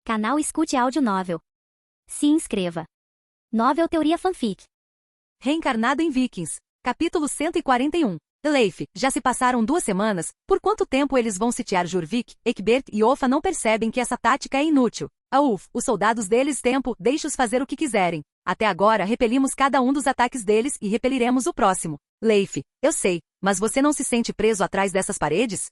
Canal Escute Áudio Novel. Se inscreva. Novel Teoria Fanfic. Reencarnado em Vikings. Capítulo 141. Leif, já se passaram 2 semanas, por quanto tempo eles vão sitiar Jorvik? Egbert e Offa não percebem que essa tática é inútil. Os soldados deles deixe-os fazer o que quiserem. Até agora repelimos cada um dos ataques deles e repeliremos o próximo. Leif, eu sei, mas você não se sente preso atrás dessas paredes?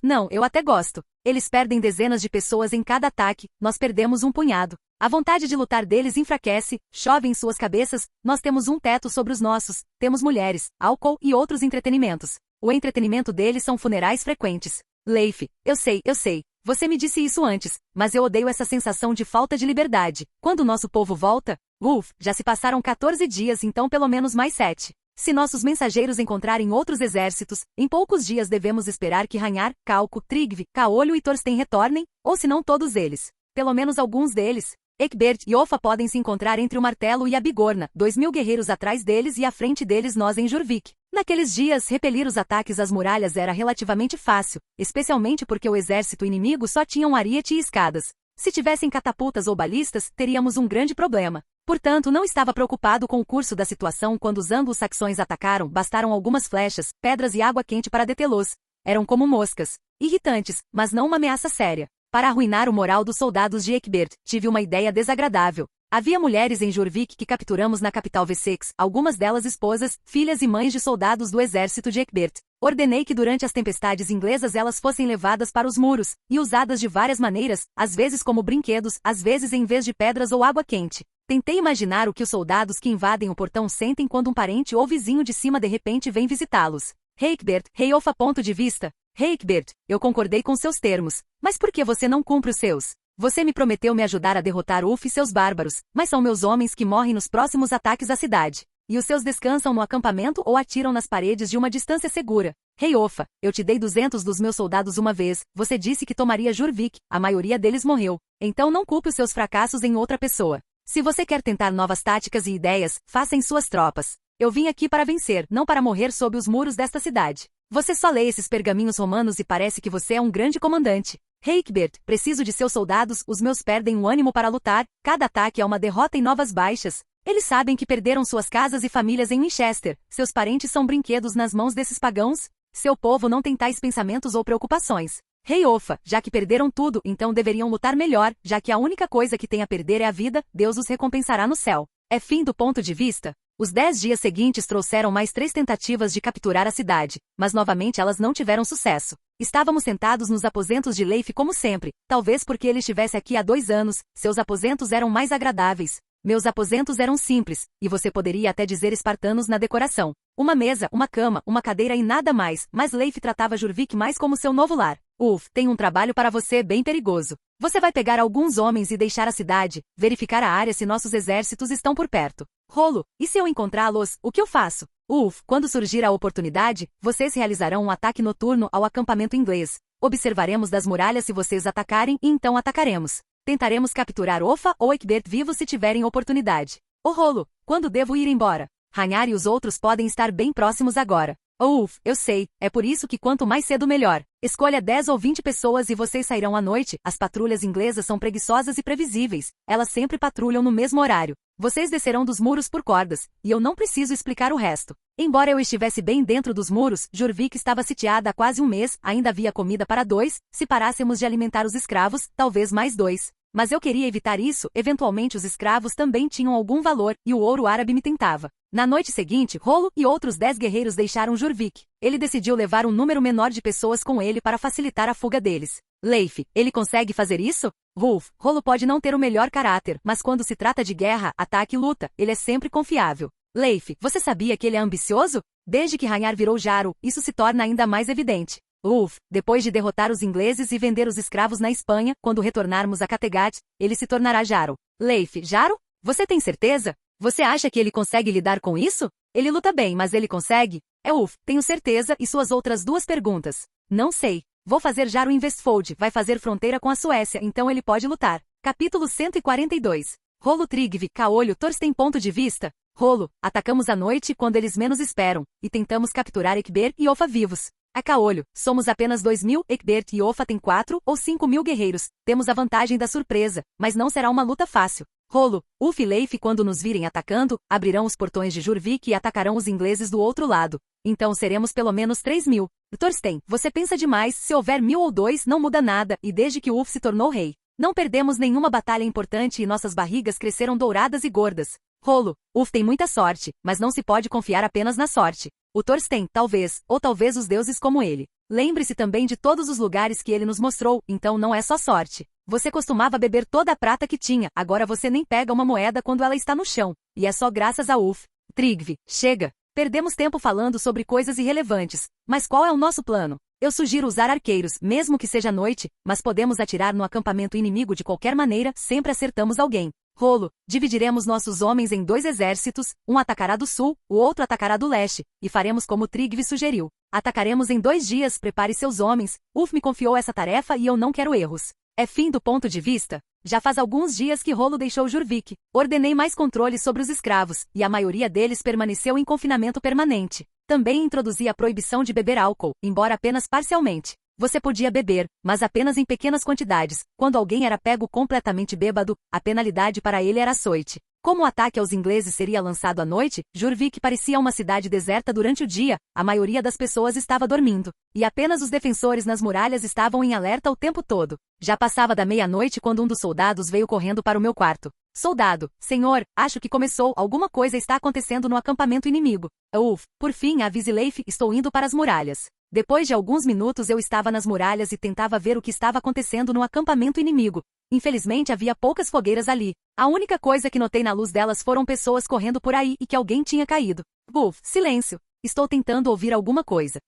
Não, eu até gosto. Eles perdem dezenas de pessoas em cada ataque, nós perdemos um punhado. A vontade de lutar deles enfraquece, chove em suas cabeças, nós temos um teto sobre os nossos, temos mulheres, álcool e outros entretenimentos. O entretenimento deles são funerais frequentes. Leif, eu sei, você me disse isso antes, mas eu odeio essa sensação de falta de liberdade. Quando o nosso povo volta? Já se passaram 14 dias, então pelo menos mais 7. Se nossos mensageiros encontrarem outros exércitos, em poucos dias devemos esperar que Ragnar, Calco, Tryggvi, Caolho e Thorstein retornem, ou se não todos eles. Pelo menos alguns deles. Egbert e Offa podem se encontrar entre o martelo e a bigorna, 2.000 guerreiros atrás deles e à frente deles nós em Jorvik. Naqueles dias, repelir os ataques às muralhas era relativamente fácil, especialmente porque o exército inimigo só tinha um ariete e escadas. Se tivessem catapultas ou balistas, teríamos um grande problema. Portanto, não estava preocupado com o curso da situação quando os anglo-saxões atacaram, bastaram algumas flechas, pedras e água quente para detê-los. Eram como moscas. Irritantes, mas não uma ameaça séria. Para arruinar o moral dos soldados de Egbert, tive uma ideia desagradável. Havia mulheres em Jorvik que capturamos na capital Wessex, algumas delas esposas, filhas e mães de soldados do exército de Egbert. Ordenei que durante as tempestades inglesas elas fossem levadas para os muros, e usadas de várias maneiras, às vezes como brinquedos, às vezes em vez de pedras ou água quente. Tentei imaginar o que os soldados que invadem o portão sentem quando um parente ou vizinho de cima de repente vem visitá-los. Egbert, Offa. Ponto de vista. Egbert, eu concordei com seus termos, mas por que você não cumpre os seus? Você me prometeu me ajudar a derrotar Ulf e seus bárbaros, mas são meus homens que morrem nos próximos ataques à cidade. E os seus descansam no acampamento ou atiram nas paredes de uma distância segura. Offa, eu te dei 200 dos meus soldados uma vez, você disse que tomaria Jorvik, a maioria deles morreu. Então não culpe os seus fracassos em outra pessoa. Se você quer tentar novas táticas e ideias, faça em suas tropas. Eu vim aqui para vencer, não para morrer sob os muros desta cidade. Você só lê esses pergaminhos romanos e parece que você é um grande comandante. Egbert, preciso de seus soldados, os meus perdem o ânimo para lutar, cada ataque é uma derrota e novas baixas. Eles sabem que perderam suas casas e famílias em Winchester, seus parentes são brinquedos nas mãos desses pagãos? Seu povo não tem tais pensamentos ou preocupações. Offa, já que perderam tudo, então deveriam lutar melhor, já que a única coisa que tem a perder é a vida, Deus os recompensará no céu. É fim do ponto de vista? Os 10 dias seguintes trouxeram mais 3 tentativas de capturar a cidade, mas novamente elas não tiveram sucesso. Estávamos sentados nos aposentos de Leif como sempre, talvez porque ele estivesse aqui há 2 anos, seus aposentos eram mais agradáveis. Meus aposentos eram simples, e você poderia até dizer espartanos na decoração. Uma mesa, uma cama, uma cadeira e nada mais, mas Leif tratava Jorvik mais como seu novo lar. Tem um trabalho para você bem perigoso. Você vai pegar alguns homens e deixar a cidade, verificar a área se nossos exércitos estão por perto. Rolo, e se eu encontrá-los, o que eu faço? Quando surgir a oportunidade, vocês realizarão um ataque noturno ao acampamento inglês. Observaremos das muralhas se vocês atacarem e então atacaremos. Tentaremos capturar Offa ou Egbert vivos se tiverem oportunidade. Rolo, quando devo ir embora? Ragnar e os outros podem estar bem próximos agora. Eu sei, é por isso que quanto mais cedo melhor. Escolha 10 ou 20 pessoas e vocês sairão à noite. As patrulhas inglesas são preguiçosas e previsíveis, elas sempre patrulham no mesmo horário. Vocês descerão dos muros por cordas, e eu não preciso explicar o resto. Embora eu estivesse bem dentro dos muros, Jorvik estava sitiada há quase um mês, ainda havia comida para 2, se parássemos de alimentar os escravos, talvez mais 2. Mas eu queria evitar isso, eventualmente os escravos também tinham algum valor, e o ouro árabe me tentava. Na noite seguinte, Rolo e outros 10 guerreiros deixaram Jorvik. Ele decidiu levar um número menor de pessoas com ele para facilitar a fuga deles. Leif, ele consegue fazer isso? Rolo pode não ter o melhor caráter, mas quando se trata de guerra, ataque e luta, ele é sempre confiável. Leif, você sabia que ele é ambicioso? Desde que Ragnar virou Jarl, isso se torna ainda mais evidente. Depois de derrotar os ingleses e vender os escravos na Espanha, quando retornarmos a Kattegat, ele se tornará Jarl. Leif, Jarl? Você tem certeza? Você acha que ele consegue lidar com isso? Ele luta bem, mas ele consegue? Tenho certeza, e suas outras 2 perguntas? Não sei. Vou fazer Jarl em Vestfold, vai fazer fronteira com a Suécia, então ele pode lutar. Capítulo 142. Rolo, Tryggvi, Caolho, Thorstein. Ponto de vista. Rolo, atacamos à noite quando eles menos esperam, e tentamos capturar Egbert e Offa vivos. A caolho, somos apenas 2.000, Egbert e Offa têm 4 ou 5.000 guerreiros, temos a vantagem da surpresa, mas não será uma luta fácil. Rolo, Ulf e Leif quando nos virem atacando, abrirão os portões de Jurvik e atacarão os ingleses do outro lado. Então seremos pelo menos 3.000. Thorstein, você pensa demais, se houver 1.000 ou 2 não muda nada, e desde que Ulf se tornou rei. Não perdemos nenhuma batalha importante e nossas barrigas cresceram douradas e gordas. Rolo, Ulf tem muita sorte, mas não se pode confiar apenas na sorte. O Thorstein, talvez, ou talvez os deuses como ele. Lembre-se também de todos os lugares que ele nos mostrou, então não é só sorte. Você costumava beber toda a prata que tinha, agora você nem pega uma moeda quando ela está no chão. E é só graças a Ulf. Tryggvi, chega. Perdemos tempo falando sobre coisas irrelevantes. Mas qual é o nosso plano? Eu sugiro usar arqueiros, mesmo que seja noite, mas podemos atirar no acampamento inimigo de qualquer maneira, sempre acertamos alguém. Rolo, dividiremos nossos homens em 2 exércitos, um atacará do sul, o outro atacará do leste, e faremos como Tryggvi sugeriu. Atacaremos em 2 dias, prepare seus homens, Ulf me confiou essa tarefa e eu não quero erros. É fim do ponto de vista? Já faz alguns dias que Rolo deixou Jurvik. Ordenei mais controle sobre os escravos, e a maioria deles permaneceu em confinamento permanente. Também introduzi a proibição de beber álcool, embora apenas parcialmente. Você podia beber, mas apenas em pequenas quantidades. Quando alguém era pego completamente bêbado, a penalidade para ele era açoite. Como o ataque aos ingleses seria lançado à noite, Jurvik parecia uma cidade deserta durante o dia, a maioria das pessoas estava dormindo, e apenas os defensores nas muralhas estavam em alerta o tempo todo. Já passava da meia-noite quando um dos soldados veio correndo para o meu quarto. Soldado, senhor, acho que começou, alguma coisa está acontecendo no acampamento inimigo. Ulf, por fim, avise Leif, estou indo para as muralhas. Depois de alguns minutos eu estava nas muralhas e tentava ver o que estava acontecendo no acampamento inimigo. Infelizmente havia poucas fogueiras ali. A única coisa que notei na luz delas foram pessoas correndo por aí e que alguém tinha caído. Ulf, silêncio. Estou tentando ouvir alguma coisa.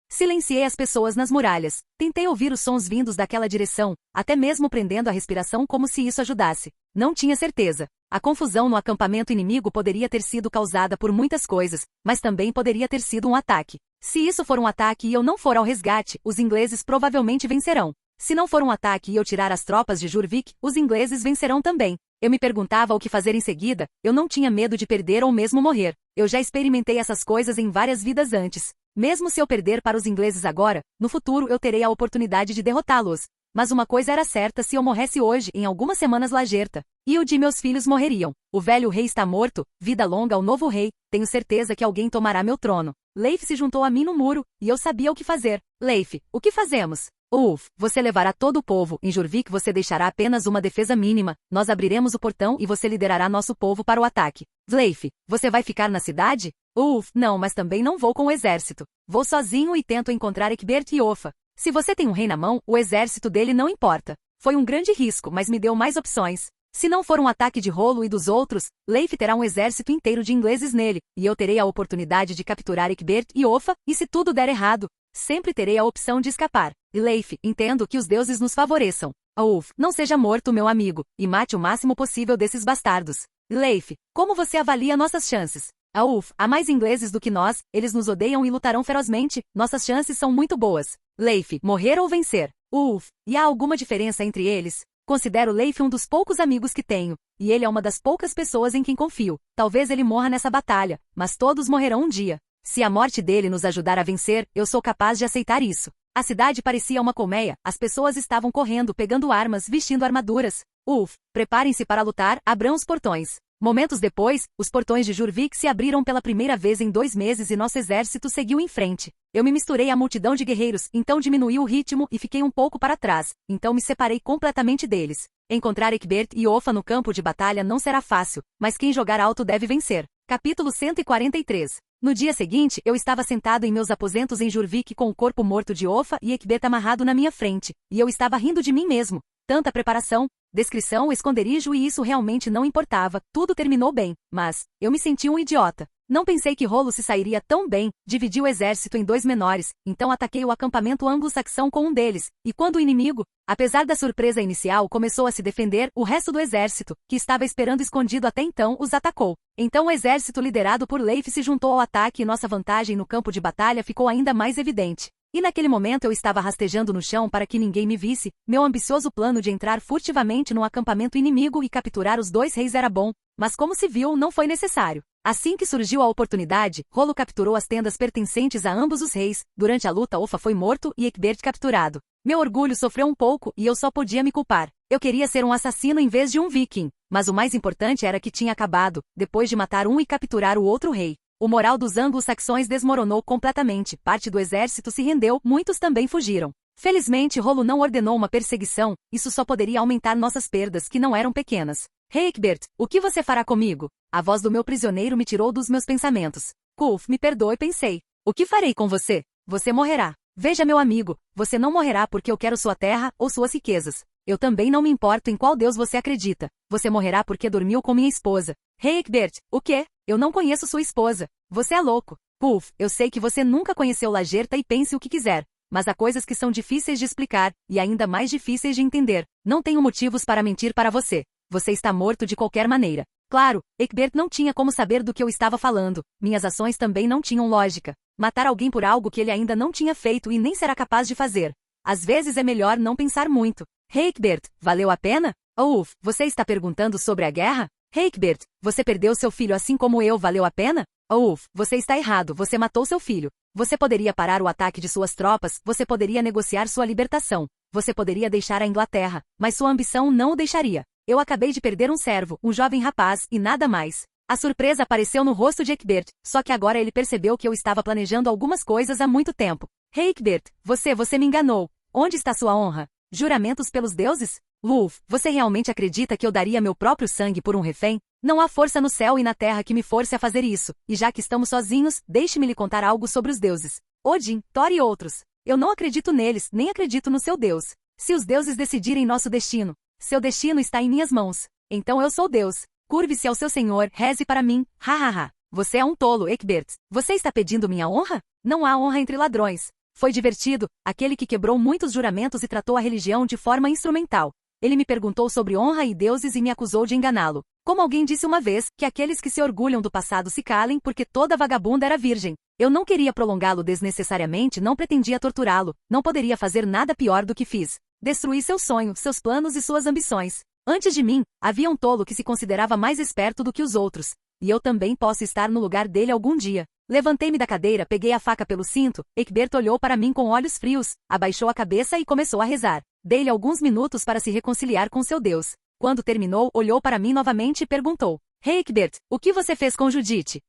Silenciei as pessoas nas muralhas. Tentei ouvir os sons vindos daquela direção, até mesmo prendendo a respiração como se isso ajudasse. Não tinha certeza. A confusão no acampamento inimigo poderia ter sido causada por muitas coisas, mas também poderia ter sido um ataque. Se isso for um ataque e eu não for ao resgate, os ingleses provavelmente vencerão. Se não for um ataque e eu tirar as tropas de Jurvik, os ingleses vencerão também. Eu me perguntava o que fazer em seguida, eu não tinha medo de perder ou mesmo morrer. Eu já experimentei essas coisas em várias vidas antes. Mesmo se eu perder para os ingleses agora, no futuro eu terei a oportunidade de derrotá-los. Mas uma coisa era certa, se eu morresse hoje, em algumas semanas Lagertha e o de meus filhos morreriam. O velho rei está morto, vida longa ao novo rei, tenho certeza que alguém tomará meu trono. Leif se juntou a mim no muro, e eu sabia o que fazer. Leif, o que fazemos? Ulf, você levará todo o povo, em Jurvik você deixará apenas uma defesa mínima, nós abriremos o portão e você liderará nosso povo para o ataque. Leif, você vai ficar na cidade? Ulf, não, mas também não vou com o exército. Vou sozinho e tento encontrar Egbert e Offa. Se você tem um rei na mão, o exército dele não importa. Foi um grande risco, mas me deu mais opções. Se não for um ataque de Rolo e dos outros, Leif terá um exército inteiro de ingleses nele, e eu terei a oportunidade de capturar Egbert e Offa, e se tudo der errado, sempre terei a opção de escapar. E Leif, entendo que os deuses nos favoreçam. Ulf, não seja morto, meu amigo, e mate o máximo possível desses bastardos. Leif, como você avalia nossas chances? Ulf, há mais ingleses do que nós, eles nos odeiam e lutarão ferozmente, nossas chances são muito boas. Leif, morrer ou vencer? Ulf, e há alguma diferença entre eles? Considero Leif um dos poucos amigos que tenho, e ele é uma das poucas pessoas em quem confio. Talvez ele morra nessa batalha, mas todos morrerão um dia. Se a morte dele nos ajudar a vencer, eu sou capaz de aceitar isso. A cidade parecia uma colmeia, as pessoas estavam correndo, pegando armas, vestindo armaduras. Ulf, preparem-se para lutar, abram os portões. Momentos depois, os portões de Jurvik se abriram pela primeira vez em 2 meses e nosso exército seguiu em frente. Eu me misturei à multidão de guerreiros, então diminuí o ritmo e fiquei um pouco para trás, então me separei completamente deles. Encontrar Egbert e Offa no campo de batalha não será fácil, mas quem jogar alto deve vencer. Capítulo 143. No dia seguinte, eu estava sentado em meus aposentos em Jurvik com o corpo morto de Offa e Egbert amarrado na minha frente, e eu estava rindo de mim mesmo. Tanta preparação, descrição, esconderijo e isso realmente não importava, tudo terminou bem, mas eu me senti um idiota. Não pensei que Rolo se sairia tão bem, dividi o exército em 2 menores, então ataquei o acampamento anglo-saxão com um deles, e quando o inimigo, apesar da surpresa inicial, começou a se defender, o resto do exército, que estava esperando escondido até então, os atacou. Então o exército liderado por Leif se juntou ao ataque e nossa vantagem no campo de batalha ficou ainda mais evidente. E naquele momento eu estava rastejando no chão para que ninguém me visse, meu ambicioso plano de entrar furtivamente no acampamento inimigo e capturar os 2 reis era bom, Mas como se viu, não foi necessário. Assim que surgiu a oportunidade, Rolo capturou as tendas pertencentes a ambos os reis. Durante a luta, Offa foi morto e Ecgberht capturado. Meu orgulho sofreu um pouco e eu só podia me culpar. Eu queria ser um assassino em vez de um viking. Mas o mais importante era que tinha acabado, depois de matar um e capturar o outro rei. O moral dos anglo-saxões desmoronou completamente, parte do exército se rendeu, muitos também fugiram. Felizmente Rolo não ordenou uma perseguição, isso só poderia aumentar nossas perdas, que não eram pequenas. Rei Ecgberht, o que você fará comigo? A voz do meu prisioneiro me tirou dos meus pensamentos. Culf, me perdoe, pensei. O que farei com você? Você morrerá. Veja, meu amigo, você não morrerá porque eu quero sua terra ou suas riquezas. Eu também não me importo em qual Deus você acredita. Você morrerá porque dormiu com minha esposa. Rei Ecgberht, o quê? Eu não conheço sua esposa. Você é louco. Culf, eu sei que você nunca conheceu Lagertha e pense o que quiser. Mas há coisas que são difíceis de explicar, e ainda mais difíceis de entender. Não tenho motivos para mentir para você. Você está morto de qualquer maneira. Claro, Ecgberht não tinha como saber do que eu estava falando. Minhas ações também não tinham lógica. Matar alguém por algo que ele ainda não tinha feito e nem será capaz de fazer. Às vezes é melhor não pensar muito. Rei Ecgberht, valeu a pena? Oh, você está perguntando sobre a guerra? Rei Ecgberht, você perdeu seu filho assim como eu, valeu a pena? Oh, você está errado, você matou seu filho. Você poderia parar o ataque de suas tropas, você poderia negociar sua libertação. Você poderia deixar a Inglaterra, mas sua ambição não o deixaria. Eu acabei de perder um servo, um jovem rapaz, e nada mais. A surpresa apareceu no rosto de Ecgberht, só que agora ele percebeu que eu estava planejando algumas coisas há muito tempo. Rei Ecgberht, você me enganou. Onde está sua honra? Juramentos pelos deuses? Lulf, você realmente acredita que eu daria meu próprio sangue por um refém? Não há força no céu e na terra que me force a fazer isso, e já que estamos sozinhos, deixe-me lhe contar algo sobre os deuses. Odin, Thor e outros. Eu não acredito neles, nem acredito no seu Deus. Se os deuses decidirem nosso destino, seu destino está em minhas mãos. Então eu sou Deus. Curve-se ao seu senhor, reze para mim, ha. Você é um tolo, Ecgberht. Você está pedindo minha honra? Não há honra entre ladrões. Foi divertido, aquele que quebrou muitos juramentos e tratou a religião de forma instrumental. Ele me perguntou sobre honra e deuses e me acusou de enganá-lo. Como alguém disse uma vez, que aqueles que se orgulham do passado se calem porque toda vagabunda era virgem. Eu não queria prolongá-lo desnecessariamente, não pretendia torturá-lo, não poderia fazer nada pior do que fiz. Destruí seu sonho, seus planos e suas ambições. Antes de mim, havia um tolo que se considerava mais esperto do que os outros. E eu também posso estar no lugar dele algum dia. Levantei-me da cadeira, peguei a faca pelo cinto, Ecgberht olhou para mim com olhos frios, abaixou a cabeça e começou a rezar. Dei-lhe alguns minutos para se reconciliar com seu Deus. Quando terminou, olhou para mim novamente e perguntou. Rei Ecgberht, o que você fez com Judite?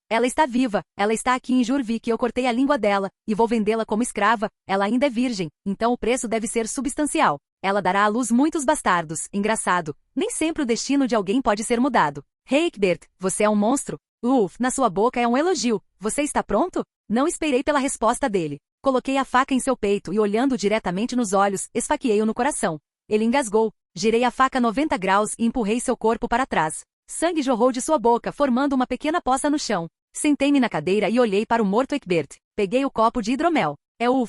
Ela está viva, ela está aqui em Jorvik e eu cortei a língua dela, e vou vendê-la como escrava, ela ainda é virgem, então o preço deve ser substancial. Ela dará à luz muitos bastardos, engraçado, nem sempre o destino de alguém pode ser mudado. Rei Ecgberht, você é um monstro? Na sua boca é um elogio, você está pronto? Não esperei pela resposta dele. Coloquei a faca em seu peito e olhando diretamente nos olhos, esfaqueei-o no coração. Ele engasgou, girei a faca 90 graus e empurrei seu corpo para trás. Sangue jorrou de sua boca, formando uma pequena poça no chão. Sentei-me na cadeira e olhei para o morto Ecgberht. Peguei o copo de hidromel.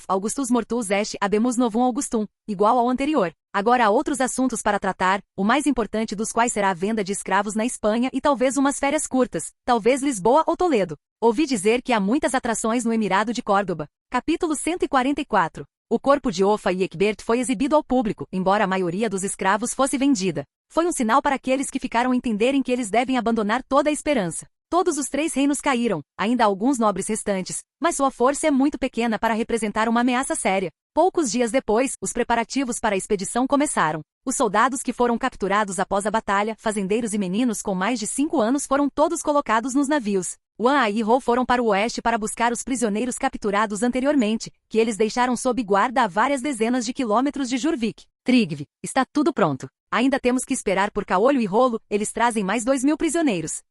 Augustus Mortus Est Habemus Novum Augustum, igual ao anterior. Agora há outros assuntos para tratar, o mais importante dos quais será a venda de escravos na Espanha e talvez umas férias curtas, talvez Lisboa ou Toledo. Ouvi dizer que há muitas atrações no Emirado de Córdoba. Capítulo 144. O corpo de Offa e Ecgberht foi exibido ao público, embora a maioria dos escravos fosse vendida. Foi um sinal para aqueles que ficaram entenderem que eles devem abandonar toda a esperança. Todos os 3 reinos caíram, ainda há alguns nobres restantes, mas sua força é muito pequena para representar uma ameaça séria. Poucos dias depois, os preparativos para a expedição começaram. Os soldados que foram capturados após a batalha, fazendeiros e meninos com mais de 5 anos foram todos colocados nos navios. Wan e Ho foram para o oeste para buscar os prisioneiros capturados anteriormente, que eles deixaram sob guarda a várias dezenas de quilômetros de Jorvik. Trigve, está tudo pronto. Ainda temos que esperar por Caolho e Rolo, eles trazem mais 2.000 prisioneiros.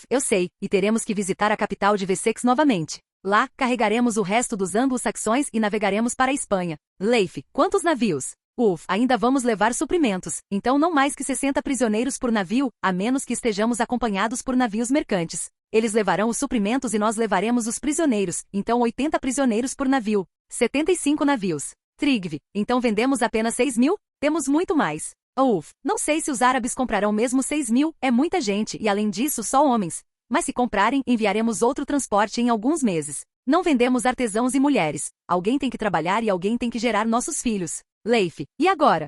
Eu sei, e teremos que visitar a capital de Wessex novamente. Lá, carregaremos o resto dos anglo-saxões e navegaremos para a Espanha. Leif, quantos navios? Ainda vamos levar suprimentos, então não mais que 60 prisioneiros por navio, a menos que estejamos acompanhados por navios mercantes. Eles levarão os suprimentos e nós levaremos os prisioneiros, então 80 prisioneiros por navio. 75 navios. Trigve, então vendemos apenas 6.000? Temos muito mais. Não sei se os árabes comprarão mesmo 6.000, é muita gente e além disso só homens. Mas se comprarem, enviaremos outro transporte em alguns meses. Não vendemos artesãos e mulheres. Alguém tem que trabalhar e alguém tem que gerar nossos filhos. Leif, e agora?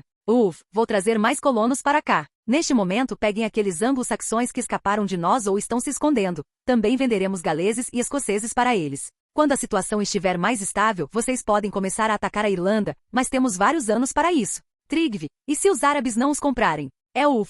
Vou trazer mais colonos para cá. Neste momento peguem aqueles anglo-saxões que escaparam de nós ou estão se escondendo. Também venderemos galeses e escoceses para eles. Quando a situação estiver mais estável, vocês podem começar a atacar a Irlanda, mas temos vários anos para isso. Trigve, e se os árabes não os comprarem?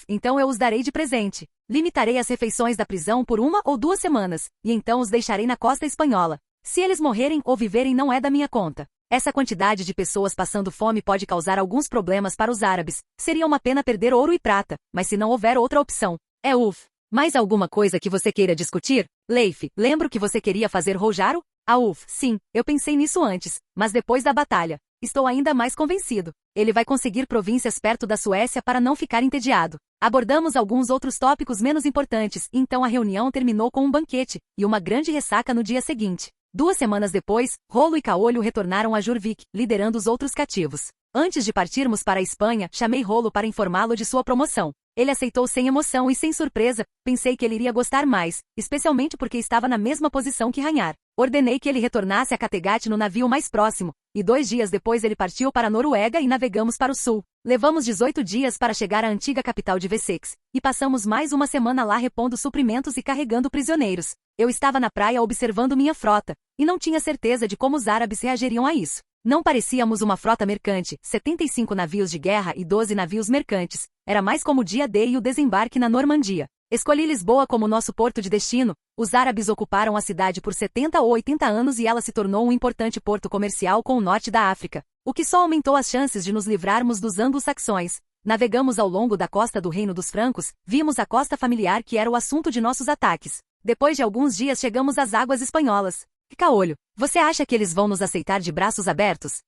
Então eu os darei de presente. Limitarei as refeições da prisão por 1 ou 2 semanas, e então os deixarei na costa espanhola. Se eles morrerem ou viverem não é da minha conta. Essa quantidade de pessoas passando fome pode causar alguns problemas para os árabes. Seria uma pena perder ouro e prata, mas se não houver outra opção. Mais alguma coisa que você queira discutir? Leif, lembro que você queria fazer Rojaro? Sim, eu pensei nisso antes, mas depois da batalha, estou ainda mais convencido. Ele vai conseguir províncias perto da Suécia para não ficar entediado. Abordamos alguns outros tópicos menos importantes, então a reunião terminou com um banquete e uma grande ressaca no dia seguinte. 2 semanas depois, Rolo e Caolho retornaram a Jorvik, liderando os outros cativos. Antes de partirmos para a Espanha, chamei Rolo para informá-lo de sua promoção. Ele aceitou sem emoção e sem surpresa, pensei que ele iria gostar mais, especialmente porque estava na mesma posição que Ragnar. Ordenei que ele retornasse a Kattegat no navio mais próximo, e 2 dias depois ele partiu para a Noruega e navegamos para o sul. Levamos 18 dias para chegar à antiga capital de Wessex, e passamos mais uma semana lá repondo suprimentos e carregando prisioneiros. Eu estava na praia observando minha frota, e não tinha certeza de como os árabes reagiriam a isso. Não parecíamos uma frota mercante, 75 navios de guerra e 12 navios mercantes. Era mais como o dia D e o desembarque na Normandia. Escolhi Lisboa como nosso porto de destino. Os árabes ocuparam a cidade por 70 ou 80 anos e ela se tornou um importante porto comercial com o norte da África, o que só aumentou as chances de nos livrarmos dos anglo-saxões. Navegamos ao longo da costa do Reino dos Francos, vimos a costa familiar que era o assunto de nossos ataques. Depois de alguns dias chegamos às águas espanholas. Caolho, você acha que eles vão nos aceitar de braços abertos?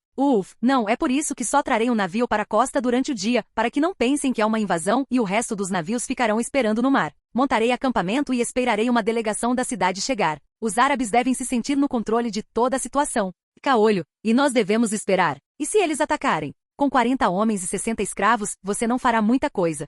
Não, é por isso que só trarei um navio para a costa durante o dia, para que não pensem que é uma invasão e o resto dos navios ficarão esperando no mar. Montarei acampamento e esperarei uma delegação da cidade chegar. Os árabes devem se sentir no controle de toda a situação. Caolho, e nós devemos esperar. E se eles atacarem? Com 40 homens e 60 escravos, você não fará muita coisa.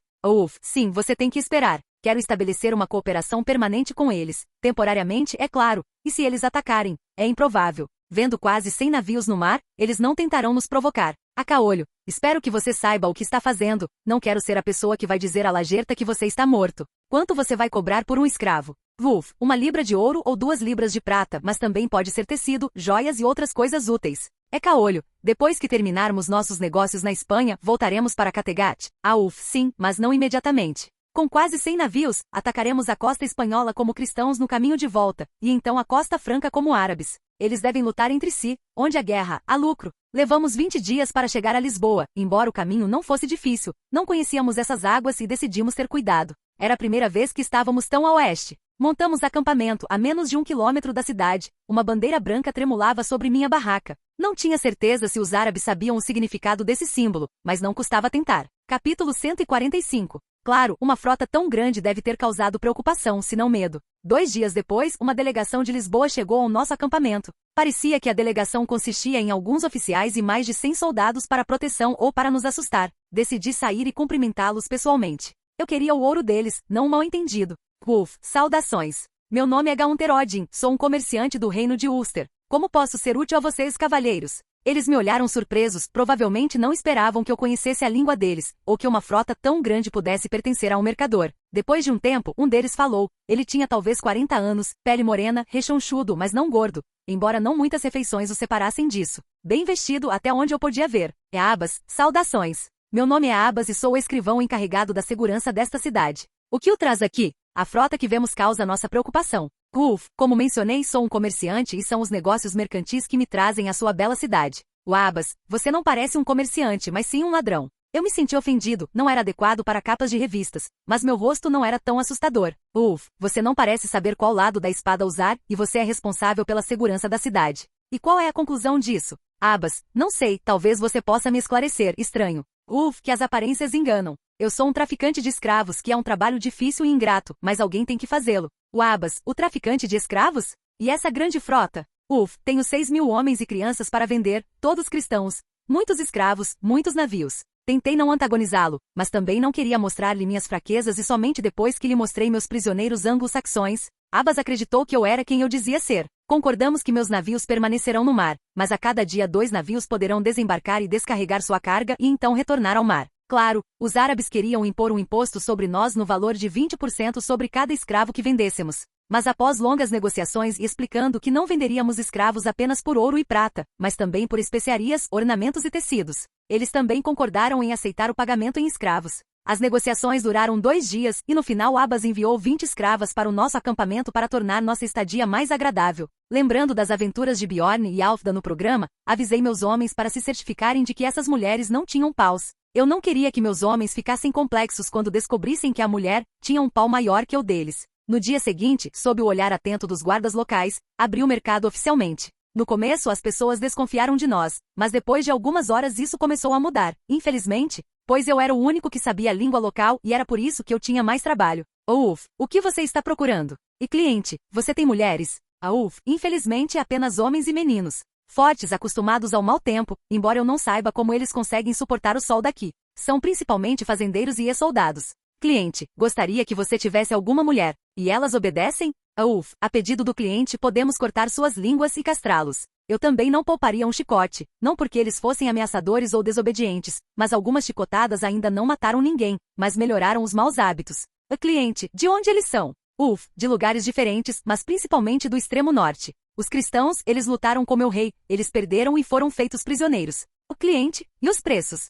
Sim, você tem que esperar. Quero estabelecer uma cooperação permanente com eles. Temporariamente, é claro. E se eles atacarem? É improvável. Vendo quase 100 navios no mar, eles não tentarão nos provocar. Caolho, espero que você saiba o que está fazendo. Não quero ser a pessoa que vai dizer a Lagerta que você está morto. Quanto você vai cobrar por um escravo? 1 libra de ouro ou 2 libras de prata, mas também pode ser tecido, joias e outras coisas úteis. Caolho, depois que terminarmos nossos negócios na Espanha, voltaremos para Kattegat? Sim, mas não imediatamente. Com quase 100 navios, atacaremos a costa espanhola como cristãos no caminho de volta, e então a costa franca como árabes. Eles devem lutar entre si, onde há guerra, há lucro. Levamos 20 dias para chegar a Lisboa, embora o caminho não fosse difícil. Não conhecíamos essas águas e decidimos ter cuidado. Era a primeira vez que estávamos tão a oeste. Montamos acampamento a menos de 1 quilômetro da cidade. Uma bandeira branca tremulava sobre minha barraca. Não tinha certeza se os árabes sabiam o significado desse símbolo, mas não custava tentar. Capítulo 145. Claro, uma frota tão grande deve ter causado preocupação, se não medo. 2 dias depois, uma delegação de Lisboa chegou ao nosso acampamento. Parecia que a delegação consistia em alguns oficiais e mais de 100 soldados para proteção ou para nos assustar. Decidi sair e cumprimentá-los pessoalmente. Eu queria o ouro deles, não um mal-entendido. Saudações. Meu nome é Gaunterodin, sou um comerciante do reino de Ulster. Como posso ser útil a vocês, cavalheiros? Eles me olharam surpresos, provavelmente não esperavam que eu conhecesse a língua deles, ou que uma frota tão grande pudesse pertencer a um mercador. Depois de um tempo, um deles falou. Ele tinha talvez 40 anos, pele morena, rechonchudo, mas não gordo, embora não muitas refeições o separassem disso. Bem vestido até onde eu podia ver. Abas, saudações. Meu nome é Abas e sou o escrivão encarregado da segurança desta cidade. O que o traz aqui? A frota que vemos causa nossa preocupação. Como mencionei, sou um comerciante e são os negócios mercantis que me trazem à sua bela cidade. Abas, você não parece um comerciante, mas sim um ladrão. Eu me senti ofendido, não era adequado para capas de revistas, mas meu rosto não era tão assustador. Você não parece saber qual lado da espada usar, e você é responsável pela segurança da cidade. E qual é a conclusão disso? Abas, não sei, talvez você possa me esclarecer, estranho. Que as aparências enganam. Eu sou um traficante de escravos, que é um trabalho difícil e ingrato, mas alguém tem que fazê-lo. Abas, o traficante de escravos? E essa grande frota? Tenho 6.000 homens e crianças para vender, todos cristãos. Muitos escravos, muitos navios. Tentei não antagonizá-lo, mas também não queria mostrar-lhe minhas fraquezas e somente depois que lhe mostrei meus prisioneiros anglo-saxões, Abas acreditou que eu era quem eu dizia ser. Concordamos que meus navios permanecerão no mar, mas a cada dia 2 navios poderão desembarcar e descarregar sua carga e então retornar ao mar. Claro, os árabes queriam impor um imposto sobre nós no valor de 20% sobre cada escravo que vendêssemos. Mas após longas negociações e explicando que não venderíamos escravos apenas por ouro e prata, mas também por especiarias, ornamentos e tecidos, eles também concordaram em aceitar o pagamento em escravos. As negociações duraram 2 dias e no final Abbas enviou 20 escravas para o nosso acampamento para tornar nossa estadia mais agradável. Lembrando das aventuras de Bjorn e Alfda no programa, avisei meus homens para se certificarem de que essas mulheres não tinham paus. Eu não queria que meus homens ficassem complexos quando descobrissem que a mulher tinha um pau maior que o deles. No dia seguinte, sob o olhar atento dos guardas locais, abri o mercado oficialmente. No começo as pessoas desconfiaram de nós, mas depois de algumas horas isso começou a mudar, infelizmente, pois eu era o único que sabia a língua local e era por isso que eu tinha mais trabalho. Uf, o que você está procurando? E cliente, você tem mulheres? Infelizmente apenas homens e meninos. Fortes, acostumados ao mau tempo, embora eu não saiba como eles conseguem suportar o sol daqui. São principalmente fazendeiros e ex-soldados. Cliente, gostaria que você tivesse alguma mulher. E elas obedecem? A pedido do cliente podemos cortar suas línguas e castrá-los. Eu também não pouparia um chicote, não porque eles fossem ameaçadores ou desobedientes, mas algumas chicotadas ainda não mataram ninguém, mas melhoraram os maus hábitos. Cliente, de onde eles são? De lugares diferentes, mas principalmente do extremo norte. Os cristãos, eles lutaram com meu rei, eles perderam e foram feitos prisioneiros. O cliente, e os preços?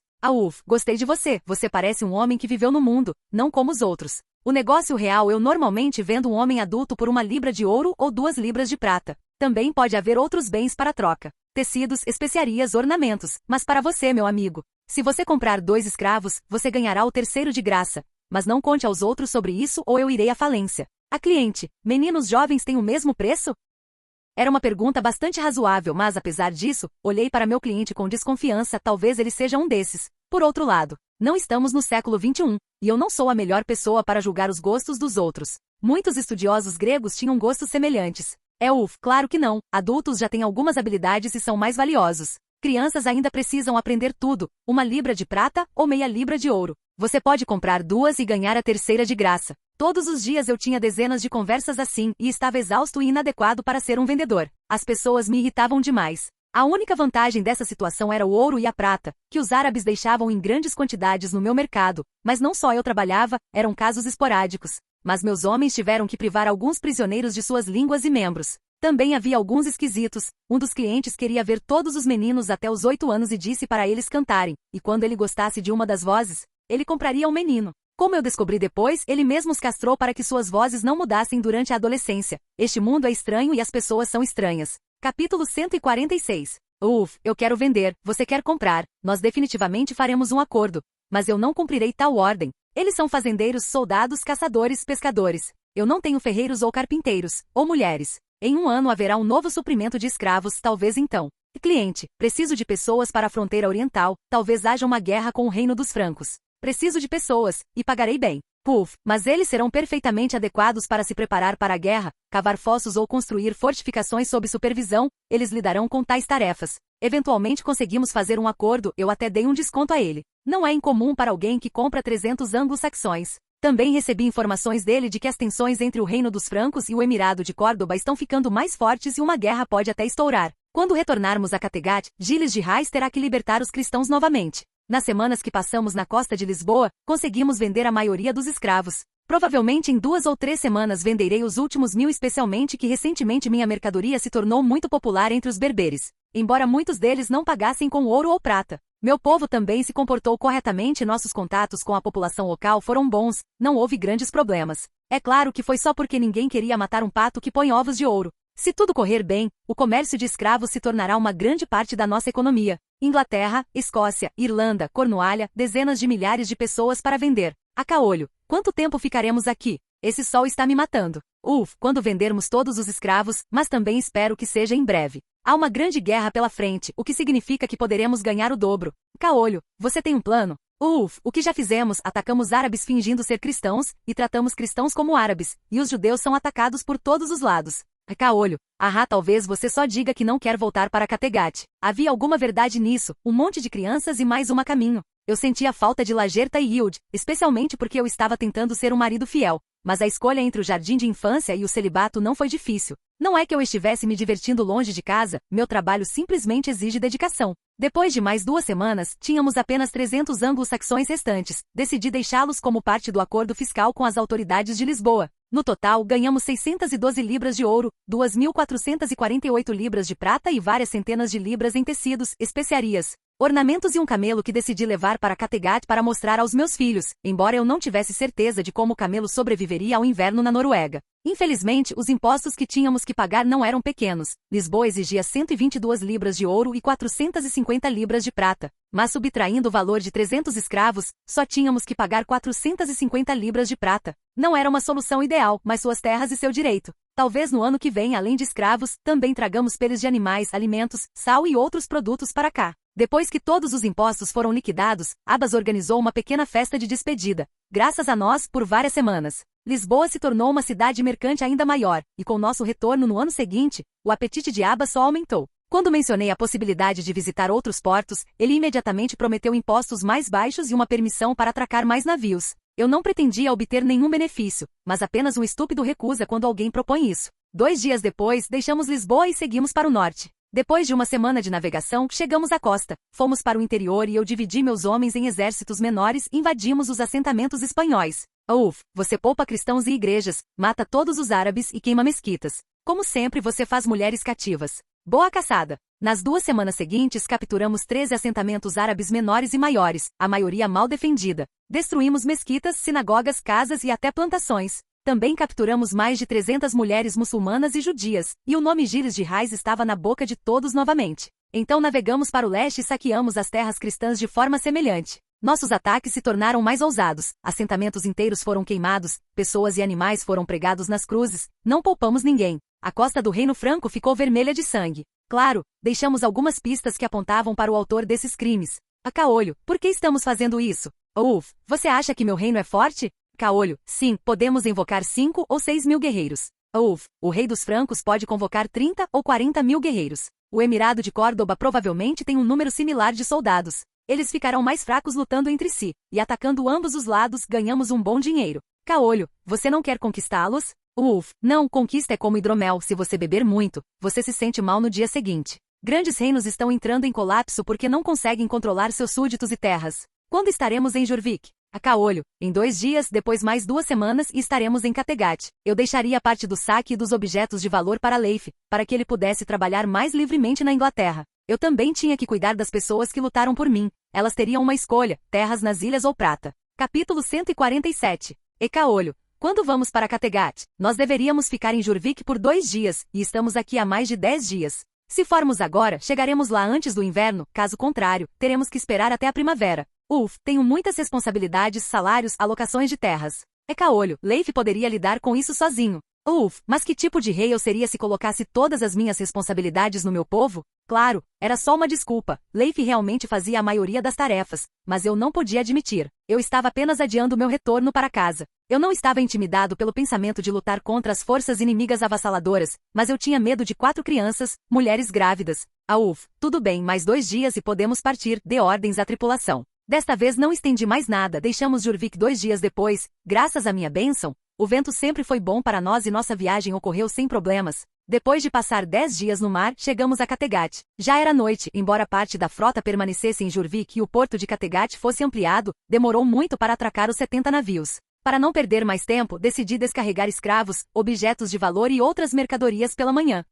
Gostei de você, você parece um homem que viveu no mundo, não como os outros. O negócio real eu normalmente vendo um homem adulto por 1 libra de ouro ou 2 libras de prata. Também pode haver outros bens para troca. Tecidos, especiarias, ornamentos, mas para você, meu amigo. Se você comprar 2 escravos, você ganhará o terceiro de graça. Mas não conte aos outros sobre isso ou eu irei à falência. A cliente, meninos jovens têm o mesmo preço? Era uma pergunta bastante razoável, mas apesar disso, olhei para meu cliente com desconfiança, talvez ele seja um desses. Por outro lado, não estamos no século XXI, e eu não sou a melhor pessoa para julgar os gostos dos outros. Muitos estudiosos gregos tinham gostos semelhantes. Claro que não, adultos já têm algumas habilidades e são mais valiosos. Crianças ainda precisam aprender tudo, 1 libra de prata ou meia libra de ouro. Você pode comprar 2 e ganhar a terceira de graça. Todos os dias eu tinha dezenas de conversas assim e estava exausto e inadequado para ser um vendedor. As pessoas me irritavam demais. A única vantagem dessa situação era o ouro e a prata, que os árabes deixavam em grandes quantidades no meu mercado, mas não só eu trabalhava, eram casos esporádicos. Mas meus homens tiveram que privar alguns prisioneiros de suas línguas e membros. Também havia alguns esquisitos. Um dos clientes queria ver todos os meninos até os 8 anos e disse para eles cantarem, e quando ele gostasse de uma das vozes, ele compraria um menino. Como eu descobri depois, ele mesmo os castrou para que suas vozes não mudassem durante a adolescência. Este mundo é estranho e as pessoas são estranhas. Capítulo 146. Eu quero vender, você quer comprar, nós definitivamente faremos um acordo. Mas eu não cumprirei tal ordem. Eles são fazendeiros, soldados, caçadores, pescadores. Eu não tenho ferreiros ou carpinteiros, ou mulheres. Em 1 ano haverá um novo suprimento de escravos, talvez então. Cliente, preciso de pessoas para a fronteira oriental, talvez haja uma guerra com o reino dos francos. Preciso de pessoas, e pagarei bem. Mas eles serão perfeitamente adequados para se preparar para a guerra, cavar fossos ou construir fortificações sob supervisão, eles lidarão com tais tarefas. Eventualmente conseguimos fazer um acordo, eu até dei um desconto a ele. Não é incomum para alguém que compra 300 anglo-saxões. Também recebi informações dele de que as tensões entre o reino dos francos e o Emirado de Córdoba estão ficando mais fortes e uma guerra pode até estourar. Quando retornarmos a Kattegat, Gilles de Rais terá que libertar os cristãos novamente. Nas semanas que passamos na costa de Lisboa, conseguimos vender a maioria dos escravos. Provavelmente em 2 ou 3 semanas venderei os últimos 1000, especialmente que recentemente minha mercadoria se tornou muito popular entre os berberes. Embora muitos deles não pagassem com ouro ou prata. Meu povo também se comportou corretamente e nossos contatos com a população local foram bons, não houve grandes problemas. É claro que foi só porque ninguém queria matar um pato que põe ovos de ouro. Se tudo correr bem, o comércio de escravos se tornará uma grande parte da nossa economia. Inglaterra, Escócia, Irlanda, Cornualha, dezenas de milhares de pessoas para vender. A caolho, quanto tempo ficaremos aqui? Esse sol está me matando. Quando vendermos todos os escravos, mas também espero que seja em breve. Há uma grande guerra pela frente, o que significa que poderemos ganhar o dobro. Caolho, você tem um plano? O que já fizemos, atacamos árabes fingindo ser cristãos, e tratamos cristãos como árabes, e os judeus são atacados por todos os lados. Caolho, talvez você só diga que não quer voltar para Kattegat. Havia alguma verdade nisso, um monte de crianças e mais uma caminho. Eu sentia falta de Lagerta e Yield, especialmente porque eu estava tentando ser um marido fiel. mas a escolha entre o jardim de infância e o celibato não foi difícil. Não é que eu estivesse me divertindo longe de casa, meu trabalho simplesmente exige dedicação. Depois de mais 2 semanas, tínhamos apenas 300 anglo-saxões restantes. Decidi deixá-los como parte do acordo fiscal com as autoridades de Lisboa. No total, ganhamos 612 libras de ouro, 2.448 libras de prata e várias centenas de libras em tecidos, especiarias, ornamentos e um camelo que decidi levar para Kattegat para mostrar aos meus filhos, embora eu não tivesse certeza de como o camelo sobreviveria ao inverno na Noruega. Infelizmente, os impostos que tínhamos que pagar não eram pequenos. Lisboa exigia 122 libras de ouro e 450 libras de prata. Mas subtraindo o valor de 300 escravos, só tínhamos que pagar 450 libras de prata. Não era uma solução ideal, mas suas terras e seu direito. Talvez no ano que vem, além de escravos, também tragamos peles de animais, alimentos, sal e outros produtos para cá. Depois que todos os impostos foram liquidados, Abbas organizou uma pequena festa de despedida. Graças a nós, por várias semanas, Lisboa se tornou uma cidade mercante ainda maior, e com nosso retorno no ano seguinte, o apetite de Abbas só aumentou. Quando mencionei a possibilidade de visitar outros portos, ele imediatamente prometeu impostos mais baixos e uma permissão para atracar mais navios. Eu não pretendia obter nenhum benefício, mas apenas um estúpido recusa quando alguém propõe isso. 2 dias depois, deixamos Lisboa e seguimos para o norte. Depois de uma semana de navegação, chegamos à costa, fomos para o interior e eu dividi meus homens em exércitos menores e invadimos os assentamentos espanhóis. Você poupa cristãos e igrejas, mata todos os árabes e queima mesquitas. Como sempre, você faz mulheres cativas. Boa caçada! Nas 2 semanas seguintes capturamos 13 assentamentos árabes menores e maiores, a maioria mal defendida. Destruímos mesquitas, sinagogas, casas e até plantações. Também capturamos mais de 300 mulheres muçulmanas e judias, e o nome Gires de Reis estava na boca de todos novamente. Então navegamos para o leste e saqueamos as terras cristãs de forma semelhante. Nossos ataques se tornaram mais ousados, assentamentos inteiros foram queimados, pessoas e animais foram pregados nas cruzes, não poupamos ninguém. A costa do Reino Franco ficou vermelha de sangue. Claro, deixamos algumas pistas que apontavam para o autor desses crimes. A caolho, por que estamos fazendo isso? Você acha que meu reino é forte? Caolho, sim, podemos invocar 5 ou 6 mil guerreiros. O rei dos francos pode convocar 30 ou 40 mil guerreiros. O Emirado de Córdoba provavelmente tem um número similar de soldados. Eles ficarão mais fracos lutando entre si, e atacando ambos os lados ganhamos um bom dinheiro. Caolho, você não quer conquistá-los? Não, conquista é como hidromel, se você beber muito, você se sente mal no dia seguinte. Grandes reinos estão entrando em colapso porque não conseguem controlar seus súditos e terras. Quando estaremos em Jorvik? A caolho, em 2 dias, depois mais 2 semanas e estaremos em Kattegat. Eu deixaria parte do saque e dos objetos de valor para Leif, para que ele pudesse trabalhar mais livremente na Inglaterra. Eu também tinha que cuidar das pessoas que lutaram por mim. Elas teriam uma escolha, terras nas ilhas ou prata. Capítulo 147. E caolho, quando vamos para Kattegat? Nós deveríamos ficar em Jorvik por 2 dias, e estamos aqui há mais de 10 dias. Se formos agora, chegaremos lá antes do inverno, caso contrário, teremos que esperar até a primavera. Tenho muitas responsabilidades, salários, alocações de terras. É caolho, Leif poderia lidar com isso sozinho. Mas que tipo de rei eu seria se colocasse todas as minhas responsabilidades no meu povo? Claro, era só uma desculpa. Leif realmente fazia a maioria das tarefas, mas eu não podia admitir. Eu estava apenas adiando meu retorno para casa. Eu não estava intimidado pelo pensamento de lutar contra as forças inimigas avassaladoras, mas eu tinha medo de 4 crianças, mulheres grávidas. Tudo bem, mais 2 dias e podemos partir, dê ordens à tripulação. Desta vez não estendi mais nada, deixamos Jorvik 2 dias depois, graças à minha bênção. O vento sempre foi bom para nós e nossa viagem ocorreu sem problemas. Depois de passar 10 dias no mar, chegamos a Kattegat. Já era noite, embora parte da frota permanecesse em Jorvik e o porto de Kattegat fosse ampliado, demorou muito para atracar os 70 navios. Para não perder mais tempo, decidi descarregar escravos, objetos de valor e outras mercadorias pela manhã.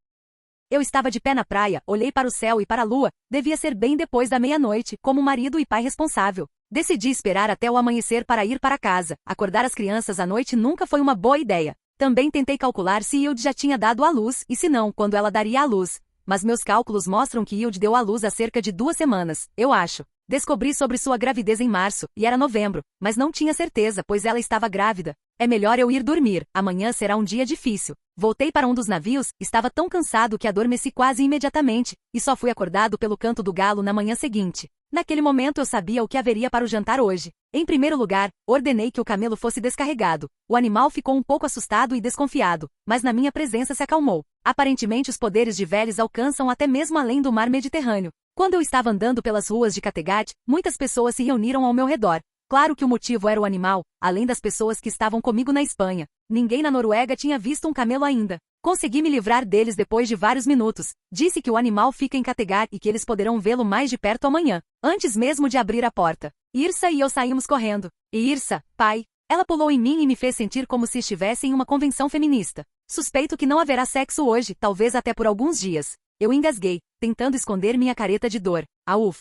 Eu estava de pé na praia, olhei para o céu e para a lua, devia ser bem depois da meia-noite, como marido e pai responsável. Decidi esperar até o amanhecer para ir para casa. Acordar as crianças à noite nunca foi uma boa ideia. Também tentei calcular se Hilde já tinha dado à luz, e se não, quando ela daria à luz. Mas meus cálculos mostram que Hilde deu à luz há cerca de 2 semanas, eu acho. Descobri sobre sua gravidez em março, e era novembro, mas não tinha certeza, pois ela estava grávida. É melhor eu ir dormir, amanhã será um dia difícil. Voltei para um dos navios, estava tão cansado que adormeci quase imediatamente, e só fui acordado pelo canto do galo na manhã seguinte. Naquele momento eu sabia o que haveria para o jantar hoje. Em primeiro lugar, ordenei que o camelo fosse descarregado. O animal ficou um pouco assustado e desconfiado, mas na minha presença se acalmou. Aparentemente os poderes de Veles alcançam até mesmo além do mar Mediterrâneo. Quando eu estava andando pelas ruas de Kattegat, muitas pessoas se reuniram ao meu redor. Claro que o motivo era o animal, além das pessoas que estavam comigo na Espanha. Ninguém na Noruega tinha visto um camelo ainda. Consegui me livrar deles depois de vários minutos. Disse que o animal fica em Kattegat e que eles poderão vê-lo mais de perto amanhã, antes mesmo de abrir a porta. Irsa e eu saímos correndo. E Irsa, pai, ela pulou em mim e me fez sentir como se estivesse em uma convenção feminista. Suspeito que não haverá sexo hoje, talvez até por alguns dias. Eu engasguei, tentando esconder minha careta de dor.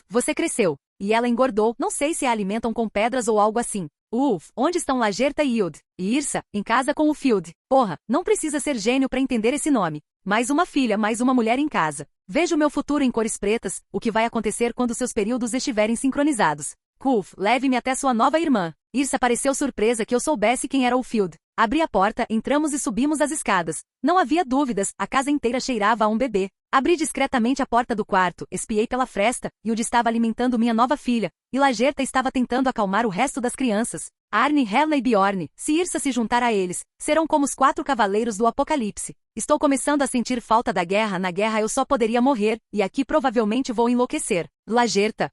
Você cresceu. E ela engordou, não sei se a alimentam com pedras ou algo assim. Onde estão Lagerta e Yud? E Irsa, em casa com o Field. Porra, não precisa ser gênio para entender esse nome. Mais uma filha, mais uma mulher em casa. Vejo meu futuro em cores pretas, o que vai acontecer quando seus períodos estiverem sincronizados. Leve-me até sua nova irmã. Irsa pareceu surpresa que eu soubesse quem era o Field. Abri a porta, entramos e subimos as escadas. Não havia dúvidas, a casa inteira cheirava a um bebê. Abri discretamente a porta do quarto, espiei pela fresta, Yud estava alimentando minha nova filha, e Lagerta estava tentando acalmar o resto das crianças. Arne, Hela e Bjorn, se Irsa se juntar a eles, serão como os 4 cavaleiros do apocalipse. Estou começando a sentir falta da guerra, na guerra eu só poderia morrer, e aqui provavelmente vou enlouquecer. Lagerta,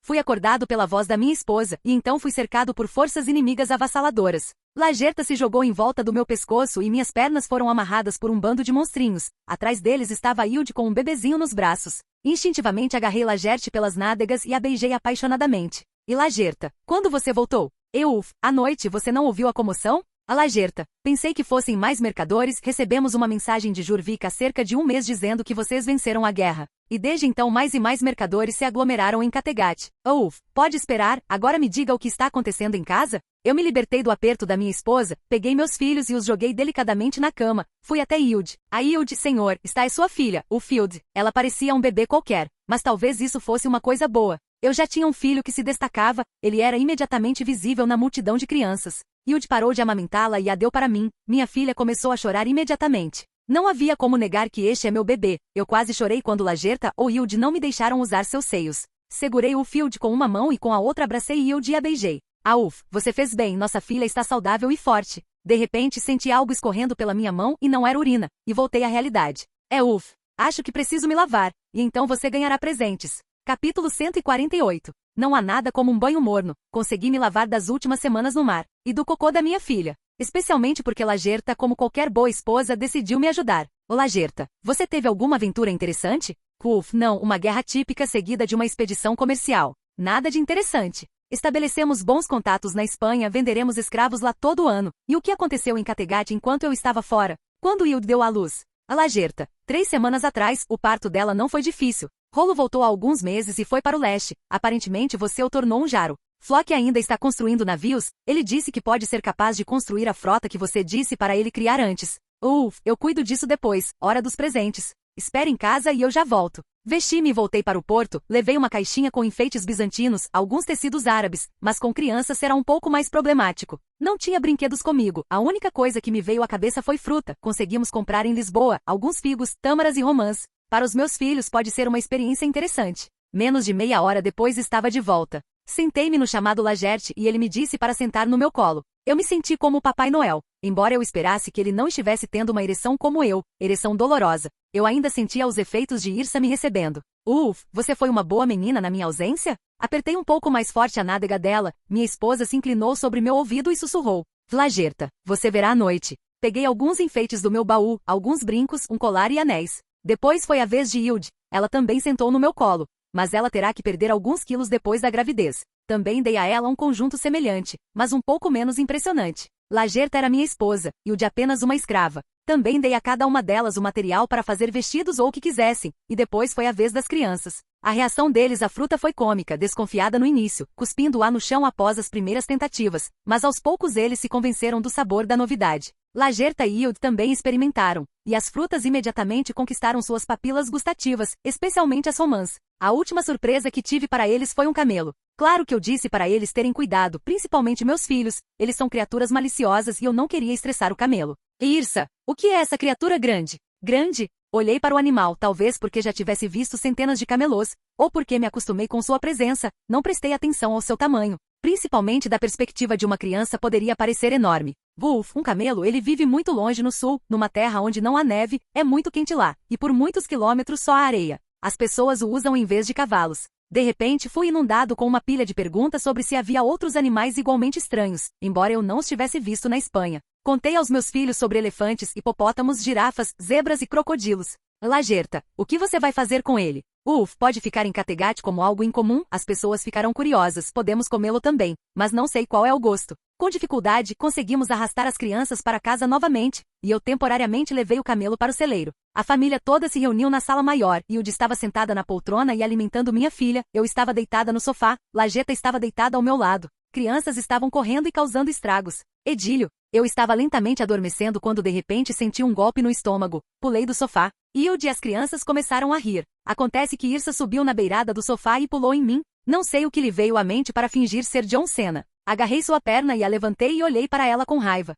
Fui acordado pela voz da minha esposa, e então fui cercado por forças inimigas avassaladoras. Lagerta se jogou em volta do meu pescoço e minhas pernas foram amarradas por um bando de monstrinhos. Atrás deles estava Yud com um bebezinho nos braços. Instintivamente agarrei Lagerte pelas nádegas e a beijei apaixonadamente. E Lagerta, quando você voltou? À noite você não ouviu a comoção? A Lagerta, pensei que fossem mais mercadores, recebemos uma mensagem de Jurvik há cerca de um mês dizendo que vocês venceram a guerra. E desde então mais e mais mercadores se aglomeraram em Kattegat. Pode esperar, agora me diga o que está acontecendo em casa? Eu me libertei do aperto da minha esposa, peguei meus filhos e os joguei delicadamente na cama. Fui até Yud. A Yud, senhor, está é sua filha, o Field. Ela parecia um bebê qualquer, mas talvez isso fosse uma coisa boa. Eu já tinha um filho que se destacava, ele era imediatamente visível na multidão de crianças. Yud parou de amamentá-la e a deu para mim. Minha filha começou a chorar imediatamente. Não havia como negar que este é meu bebê. Eu quase chorei quando Lagerta ou Yud não me deixaram usar seus seios. Segurei o Field com uma mão e com a outra abracei Yud e a beijei. Você fez bem, nossa filha está saudável e forte. De repente senti algo escorrendo pela minha mão e não era urina, e voltei à realidade. Acho que preciso me lavar, e então você ganhará presentes. Capítulo 148. Não há nada como um banho morno. Consegui me lavar das últimas semanas no mar, e do cocô da minha filha. Especialmente porque Lagerta, como qualquer boa esposa, decidiu me ajudar. Lagerta, você teve alguma aventura interessante? Não, uma guerra típica seguida de uma expedição comercial. Nada de interessante. Estabelecemos bons contatos na Espanha, venderemos escravos lá todo ano. E o que aconteceu em Kattegat enquanto eu estava fora? Quando Yud deu à luz? A Lagerta, 3 semanas atrás, o parto dela não foi difícil. Rolo voltou há alguns meses e foi para o leste. Aparentemente você o tornou um jaro. Flock ainda está construindo navios, ele disse que pode ser capaz de construir a frota que você disse para ele criar antes. Eu cuido disso depois, hora dos presentes. Espere em casa e eu já volto. Vesti-me e voltei para o porto, levei uma caixinha com enfeites bizantinos, alguns tecidos árabes, mas com criança será um pouco mais problemático. Não tinha brinquedos comigo, a única coisa que me veio à cabeça foi fruta. Conseguimos comprar em Lisboa, alguns figos, tâmaras e romãs. Para os meus filhos pode ser uma experiência interessante. Menos de meia hora depois estava de volta. Sentei-me no chamado Lagerte e ele me disse para sentar no meu colo. Eu me senti como o Papai Noel, embora eu esperasse que ele não estivesse tendo uma ereção como eu, ereção dolorosa. Eu ainda sentia os efeitos de Irsa me recebendo. Você foi uma boa menina na minha ausência? Apertei um pouco mais forte a nádega dela, minha esposa se inclinou sobre meu ouvido e sussurrou. Lagerta, você verá à noite. Peguei alguns enfeites do meu baú, alguns brincos, um colar e anéis. Depois foi a vez de Yud. Ela também sentou no meu colo. Mas ela terá que perder alguns quilos depois da gravidez. Também dei a ela um conjunto semelhante, mas um pouco menos impressionante. Lagerta era minha esposa, e o de apenas uma escrava. Também dei a cada uma delas o material para fazer vestidos ou o que quisessem, e depois foi a vez das crianças. A reação deles à fruta foi cômica, desconfiada no início, cuspindo-a no chão após as primeiras tentativas, mas aos poucos eles se convenceram do sabor da novidade. Lagerta e Yud também experimentaram, e as frutas imediatamente conquistaram suas papilas gustativas, especialmente as romãs. A última surpresa que tive para eles foi um camelo. Claro que eu disse para eles terem cuidado, principalmente meus filhos, eles são criaturas maliciosas e eu não queria estressar o camelo. Irsa, o que é essa criatura grande? Grande? Olhei para o animal, talvez porque já tivesse visto centenas de camelôs, ou porque me acostumei com sua presença, não prestei atenção ao seu tamanho. Principalmente da perspectiva de uma criança poderia parecer enorme. Um camelo ele vive muito longe no sul, numa terra onde não há neve, é muito quente lá, e por muitos quilômetros só há areia. As pessoas o usam em vez de cavalos. De repente fui inundado com uma pilha de perguntas sobre se havia outros animais igualmente estranhos, embora eu não os tivesse visto na Espanha. Contei aos meus filhos sobre elefantes, hipopótamos, girafas, zebras e crocodilos. Lagerta, o que você vai fazer com ele? Pode ficar em Kattegat como algo incomum, as pessoas ficarão curiosas, podemos comê-lo também, mas não sei qual é o gosto. Com dificuldade, conseguimos arrastar as crianças para casa novamente, e eu temporariamente levei o camelo para o celeiro. A família toda se reuniu na sala maior, e Woody estava sentada na poltrona e alimentando minha filha, eu estava deitada no sofá, Lagerta estava deitada ao meu lado. Crianças estavam correndo e causando estragos. Edílio, eu estava lentamente adormecendo quando de repente senti um golpe no estômago. Pulei do sofá. Woody e as crianças começaram a rir. Acontece que Irsa subiu na beirada do sofá e pulou em mim. Não sei o que lhe veio à mente para fingir ser John Cena. Agarrei sua perna e a levantei e olhei para ela com raiva.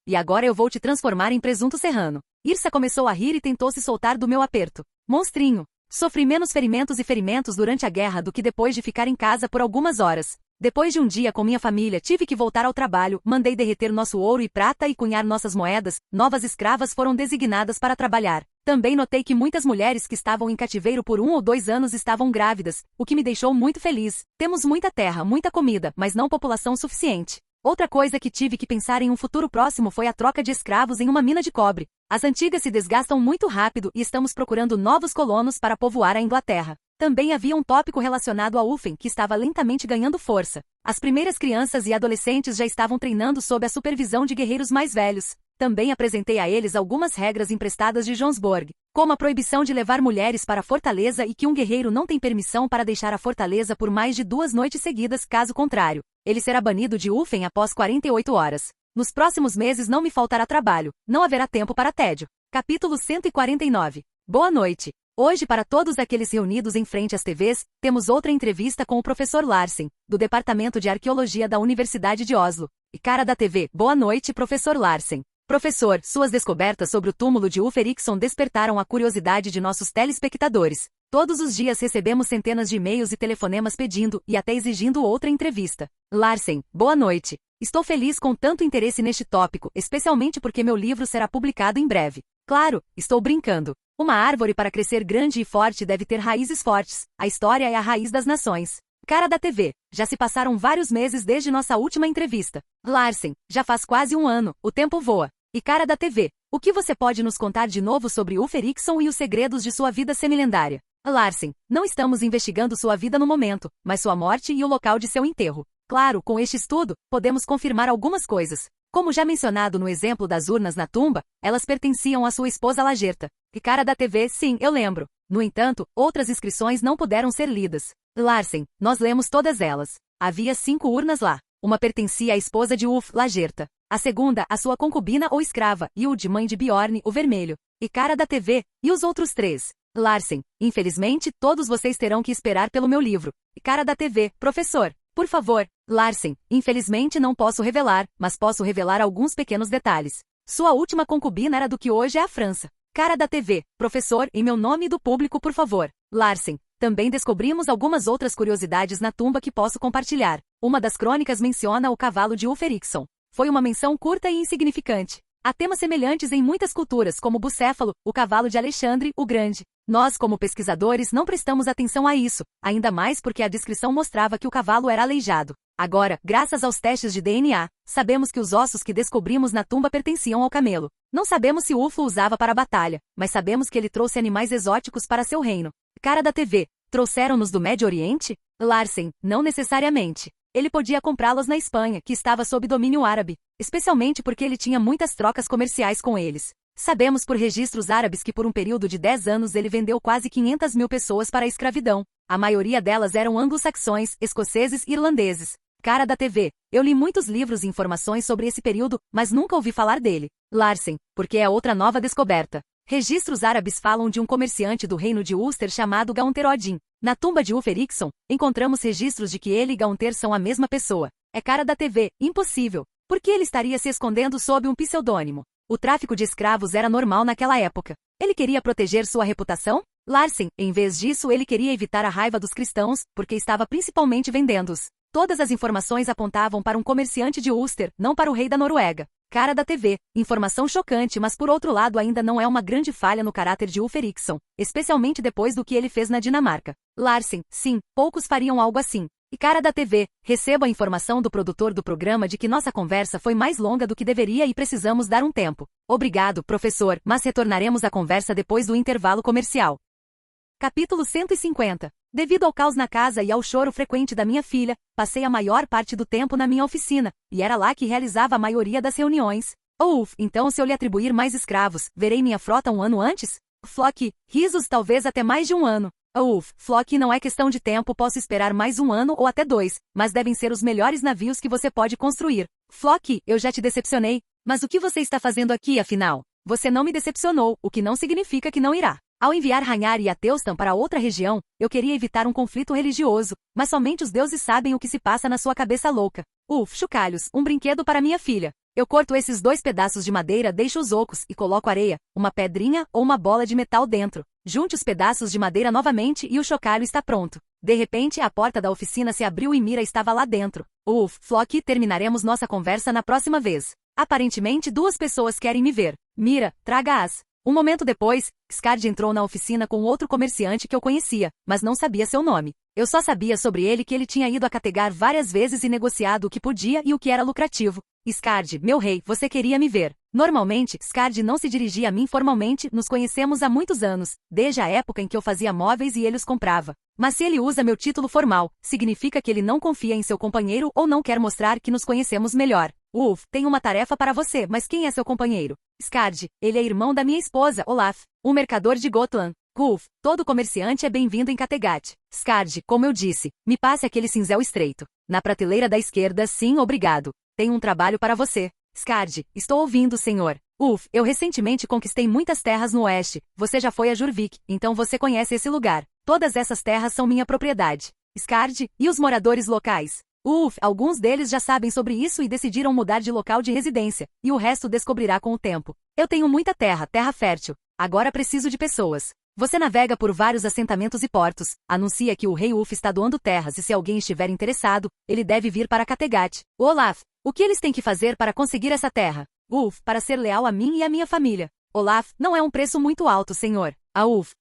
E agora eu vou te transformar em presunto serrano. Irsa começou a rir e tentou se soltar do meu aperto. Monstrinho. Sofri menos ferimentos durante a guerra do que depois de ficar em casa por algumas horas. Depois de um dia com minha família, tive que voltar ao trabalho, mandei derreter nosso ouro e prata e cunhar nossas moedas, novas escravas foram designadas para trabalhar. Também notei que muitas mulheres que estavam em cativeiro por 1 ou 2 anos estavam grávidas, o que me deixou muito feliz. Temos muita terra, muita comida, mas não população suficiente. Outra coisa que tive que pensar em um futuro próximo foi a troca de escravos em uma mina de cobre. As antigas se desgastam muito rápido e estamos procurando novos colonos para povoar a Inglaterra. Também havia um tópico relacionado ao Ufen que estava lentamente ganhando força. As primeiras crianças e adolescentes já estavam treinando sob a supervisão de guerreiros mais velhos. Também apresentei a eles algumas regras emprestadas de Jonsborg, como a proibição de levar mulheres para a fortaleza e que um guerreiro não tem permissão para deixar a fortaleza por mais de 2 noites seguidas, caso contrário, ele será banido de Ufen após 48 horas. Nos próximos meses não me faltará trabalho, não haverá tempo para tédio. Capítulo 149. Boa noite. Hoje, para todos aqueles reunidos em frente às TVs, temos outra entrevista com o professor Larsen, do Departamento de Arqueologia da Universidade de Oslo. E cara da TV, boa noite, professor Larsen. Professor, suas descobertas sobre o túmulo de Ulf Eriksson despertaram a curiosidade de nossos telespectadores. Todos os dias recebemos centenas de e-mails e telefonemas pedindo e até exigindo outra entrevista. Larsen, boa noite. Estou feliz com tanto interesse neste tópico, especialmente porque meu livro será publicado em breve. Claro, estou brincando. Uma árvore para crescer grande e forte deve ter raízes fortes. A história é a raiz das nações. Cara da TV, já se passaram vários meses desde nossa última entrevista. Larsen, já faz quase 1 ano, o tempo voa. E cara da TV, o que você pode nos contar de novo sobre Ulf Eriksson e os segredos de sua vida semilendária? Larsen, não estamos investigando sua vida no momento, mas sua morte e o local de seu enterro. Claro, com este estudo, podemos confirmar algumas coisas. Como já mencionado no exemplo das urnas na tumba, elas pertenciam à sua esposa Lagerta. E cara da TV, sim, eu lembro. No entanto, outras inscrições não puderam ser lidas. Larsen, nós lemos todas elas. Havia 5 urnas lá. Uma pertencia à esposa de Ulf, Lagerta. A segunda, a sua concubina ou escrava, Yud, mãe de Bjorn, o vermelho. E cara da TV, e os outros 3? Larsen, infelizmente, todos vocês terão que esperar pelo meu livro. E cara da TV, professor, por favor. Larsen, infelizmente não posso revelar, mas posso revelar alguns pequenos detalhes. Sua última concubina era do que hoje é a França. Cara da TV, professor, em meu nome e do público, por favor. Larsen, também descobrimos algumas outras curiosidades na tumba que posso compartilhar. Uma das crônicas menciona o cavalo de Ulf Eriksson. Foi uma menção curta e insignificante. Há temas semelhantes em muitas culturas, como o bucéfalo, o cavalo de Alexandre, o Grande. Nós, como pesquisadores, não prestamos atenção a isso, ainda mais porque a descrição mostrava que o cavalo era aleijado. Agora, graças aos testes de DNA, sabemos que os ossos que descobrimos na tumba pertenciam ao camelo. Não sabemos se Ulf o usava para a batalha, mas sabemos que ele trouxe animais exóticos para seu reino. Cara da TV, trouxeram-nos do Médio Oriente? Larsen, não necessariamente. Ele podia comprá-los na Espanha, que estava sob domínio árabe, especialmente porque ele tinha muitas trocas comerciais com eles. Sabemos por registros árabes que por um período de 10 anos ele vendeu quase 500 mil pessoas para a escravidão. A maioria delas eram anglo-saxões, escoceses e irlandeses. Cara da TV, eu li muitos livros e informações sobre esse período, mas nunca ouvi falar dele. Larsen, porque é outra nova descoberta. Registros árabes falam de um comerciante do reino de Ulster chamado Gaunter Odin. Na tumba de Ulf Eriksson, encontramos registros de que ele e Gaunter são a mesma pessoa. É cara da TV, impossível. Por que ele estaria se escondendo sob um pseudônimo? O tráfico de escravos era normal naquela época. Ele queria proteger sua reputação? Larsen, em vez disso, ele queria evitar a raiva dos cristãos, porque estava principalmente vendendo-os. Todas as informações apontavam para um comerciante de Ulster, não para o rei da Noruega. Cara da TV, informação chocante, mas por outro lado ainda não é uma grande falha no caráter de Ulf Eriksson, especialmente depois do que ele fez na Dinamarca. Larsen, sim, poucos fariam algo assim. E cara da TV, recebo a informação do produtor do programa de que nossa conversa foi mais longa do que deveria e precisamos dar um tempo. Obrigado, professor, mas retornaremos à conversa depois do intervalo comercial. Capítulo 150. Devido ao caos na casa e ao choro frequente da minha filha, passei a maior parte do tempo na minha oficina, e era lá que realizava a maioria das reuniões. Então se eu lhe atribuir mais escravos, verei minha frota um ano antes? Flock, risos talvez até mais de um ano. Flock, não é questão de tempo, posso esperar mais um ano ou até 2, mas devem ser os melhores navios que você pode construir. Flock, eu já te decepcionei, mas o que você está fazendo aqui afinal? Você não me decepcionou, o que não significa que não irá. Ao enviar Ragnar e Athelstan para outra região, eu queria evitar um conflito religioso, mas somente os deuses sabem o que se passa na sua cabeça louca. Chocalhos, um brinquedo para minha filha. Eu corto esses 2 pedaços de madeira, deixo os ocos e coloco areia, uma pedrinha ou uma bola de metal dentro. Junte os pedaços de madeira novamente e o chocalho está pronto. De repente, a porta da oficina se abriu e Mira estava lá dentro. Flock, terminaremos nossa conversa na próxima vez. Aparentemente 2 pessoas querem me ver. Mira, traga-as. Um momento depois, Skard entrou na oficina com outro comerciante que eu conhecia, mas não sabia seu nome. Eu só sabia sobre ele que ele tinha ido a Kattegat várias vezes e negociado o que podia e o que era lucrativo. Skard, meu rei, você queria me ver. Normalmente, Skard não se dirigia a mim formalmente, nos conhecemos há muitos anos, desde a época em que eu fazia móveis e ele os comprava. Mas se ele usa meu título formal, significa que ele não confia em seu companheiro ou não quer mostrar que nos conhecemos melhor. Tenho uma tarefa para você, mas quem é seu companheiro? Skard, ele é irmão da minha esposa, Olaf, um mercador de Gotland. Todo comerciante é bem-vindo em Kattegat. Skard, como eu disse, me passe aquele cinzel estreito. Na prateleira da esquerda, sim, obrigado. Tenho um trabalho para você. Skard, estou ouvindo, senhor. Eu recentemente conquistei muitas terras no oeste. Você já foi a Jurvik, então você conhece esse lugar. Todas essas terras são minha propriedade. Skard, e os moradores locais? Alguns deles já sabem sobre isso e decidiram mudar de local de residência, e o resto descobrirá com o tempo. Eu tenho muita terra, terra fértil. Agora preciso de pessoas. Você navega por vários assentamentos e portos, anuncia que o rei Ulf está doando terras e se alguém estiver interessado, ele deve vir para Kattegat. Olaf, o que eles têm que fazer para conseguir essa terra? Para ser leal a mim e à minha família. Olaf, não é um preço muito alto, senhor.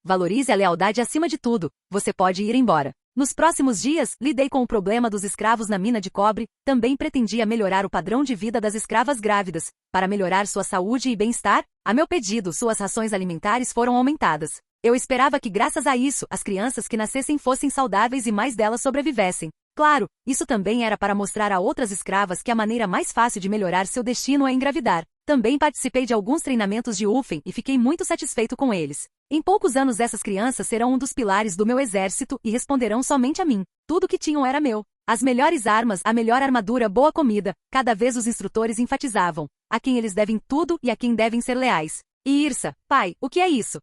Valorize a lealdade acima de tudo. Você pode ir embora. Nos próximos dias, lidei com o problema dos escravos na mina de cobre, também pretendia melhorar o padrão de vida das escravas grávidas. Para melhorar sua saúde e bem-estar, a meu pedido, suas rações alimentares foram aumentadas. Eu esperava que graças a isso, as crianças que nascessem fossem saudáveis e mais delas sobrevivessem. Claro, isso também era para mostrar a outras escravas que a maneira mais fácil de melhorar seu destino é engravidar. Também participei de alguns treinamentos de Ulfen e fiquei muito satisfeito com eles. Em poucos anos essas crianças serão um dos pilares do meu exército e responderão somente a mim. Tudo que tinham era meu. As melhores armas, a melhor armadura, boa comida. Cada vez os instrutores enfatizavam a quem eles devem tudo e a quem devem ser leais. E Yrsa, pai, o que é isso?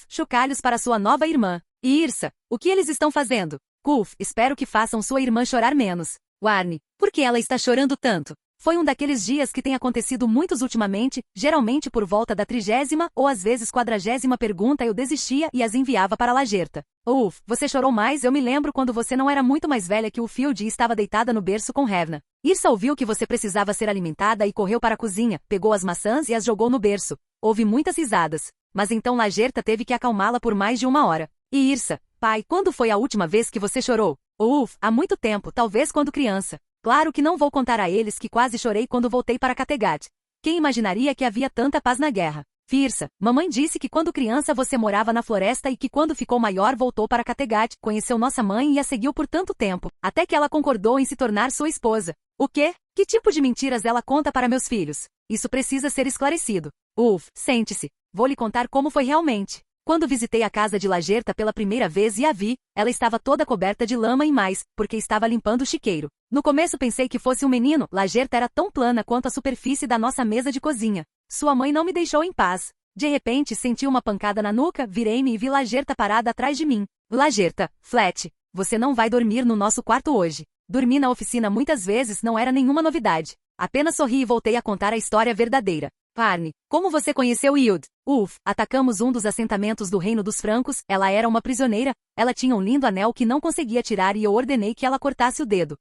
Chocalhos para sua nova irmã. E Yrsa, o que eles estão fazendo? Espero que façam sua irmã chorar menos. Warne, por que ela está chorando tanto? Foi um daqueles dias que tem acontecido muitos ultimamente, geralmente por volta da 30ª ou às vezes 40ª pergunta eu desistia e as enviava para Lagerta. Você chorou mais, eu me lembro quando você não era muito mais velha que o Field e estava deitada no berço com Herna. Yrsa ouviu que você precisava ser alimentada e correu para a cozinha, pegou as maçãs e as jogou no berço. Houve muitas risadas. Mas então Lagerta teve que acalmá-la por mais de 1 hora. E Yrsa, pai, quando foi a última vez que você chorou? Há muito tempo, talvez quando criança. Claro que não vou contar a eles que quase chorei quando voltei para Kattegat. Quem imaginaria que havia tanta paz na guerra? Yrsa, mamãe disse que quando criança você morava na floresta e que quando ficou maior voltou para Kattegat, conheceu nossa mãe e a seguiu por tanto tempo, até que ela concordou em se tornar sua esposa. O quê? Que tipo de mentiras ela conta para meus filhos? Isso precisa ser esclarecido. Sente-se. Vou lhe contar como foi realmente. Quando visitei a casa de Lagerta pela primeira vez e a vi, ela estava toda coberta de lama e mais, porque estava limpando o chiqueiro. No começo pensei que fosse um menino, Lagerta era tão plana quanto a superfície da nossa mesa de cozinha. Sua mãe não me deixou em paz. De repente senti uma pancada na nuca, virei-me e vi Lagerta parada atrás de mim. Lagerta, Flat, você não vai dormir no nosso quarto hoje. Dormi na oficina muitas vezes, não era nenhuma novidade. Apenas sorri e voltei a contar a história verdadeira. Arne, como você conheceu Yield? Atacamos um dos assentamentos do Reino dos Francos, ela era uma prisioneira, ela tinha um lindo anel que não conseguia tirar e eu ordenei que ela cortasse o dedo.